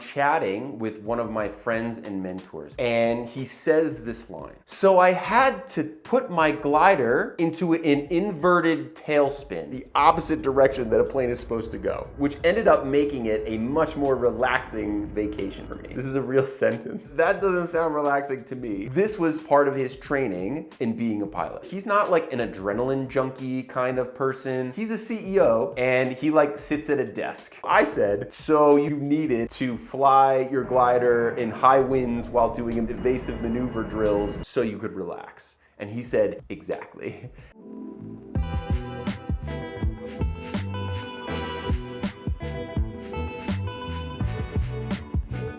chatting with one of my friends and mentors, and he says this line. So I had to put my glider into an inverted tailspin, the opposite direction that a plane is supposed to go, which ended up making it a much more relaxing vacation for me. This is a real sentence. That doesn't sound relaxing to me. This was part of his training in being a pilot. He's not like an adrenaline junkie kind of person. He's a CEO and he like sits at a desk. I said, so you needed to fly your glider in high winds while doing evasive maneuver drills so you could relax. And he said, exactly.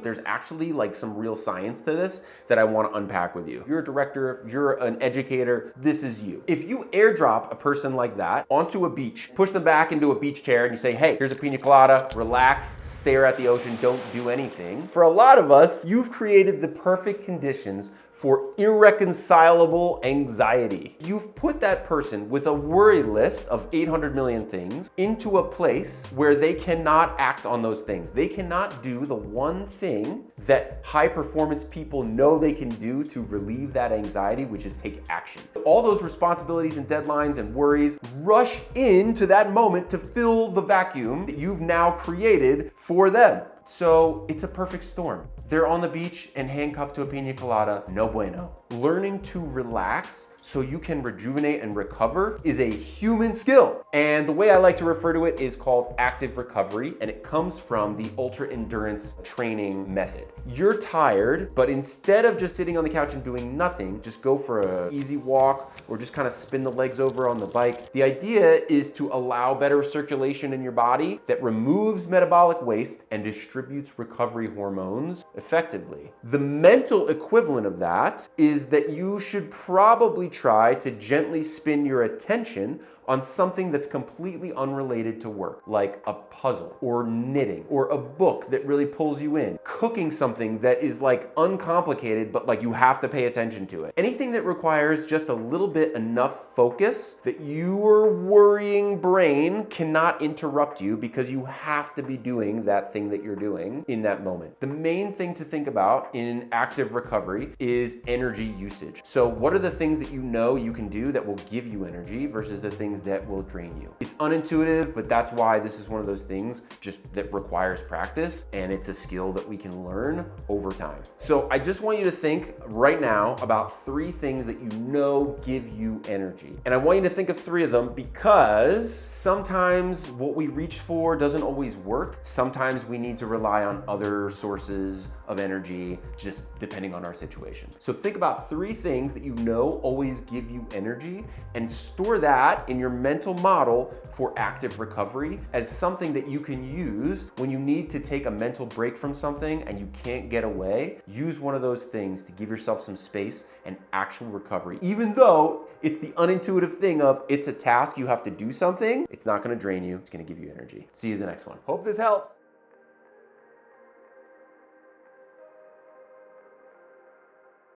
There's actually like some real science to this that I want to unpack with you. You're a director, you're an educator, this is you. If you airdrop a person like that onto a beach, push them back into a beach chair and you say, hey, here's a pina colada, relax, stare at the ocean, don't do anything. For a lot of us, you've created the perfect conditions for irreconcilable anxiety. You've put that person with a worry list of 800 million things into a place where they cannot act on those things. They cannot do the one thing that high performance people know they can do to relieve that anxiety, which is take action. All those responsibilities and deadlines and worries rush into that moment to fill the vacuum that you've now created for them. So it's a perfect storm. They're on the beach and handcuffed to a pina colada, no bueno. Learning to relax so you can rejuvenate and recover is a human skill. And the way I like to refer to it is called active recovery, and it comes from the ultra endurance training method. You're tired, but instead of just sitting on the couch and doing nothing, just go for an easy walk or just kind of spin the legs over on the bike. The idea is to allow better circulation in your body that removes metabolic waste and distributes recovery hormones effectively. The mental equivalent of that is that you should probably try to gently spin your attention on something that's completely unrelated to work, like a puzzle or knitting or a book that really pulls you in, cooking something that is like uncomplicated, but like you have to pay attention to it. Anything that requires just a little bit enough focus that your worrying brain cannot interrupt you because you have to be doing that thing that you're doing in that moment. The main thing to think about in active recovery is energy usage. So what are the things that you know you can do that will give you energy versus the things that will drain you? It's unintuitive, but that's why this is one of those things just that requires practice, and it's a skill that we can learn over time. So I just want you to think right now about 3 things that you know give you energy. And I want you to think of 3 of them because sometimes what we reach for doesn't always work. Sometimes we need to rely on other sources of energy, just depending on our situation. So think about 3 things that you know always give you energy and store that in your mental model for active recovery as something that you can use when you need to take a mental break from something and you can't get away. Use one of those things to give yourself some space and actual recovery. Even though it's the unintuitive thing of it's a task, you have to do something, it's not gonna drain you, it's gonna give you energy. See you in the next one. Hope this helps.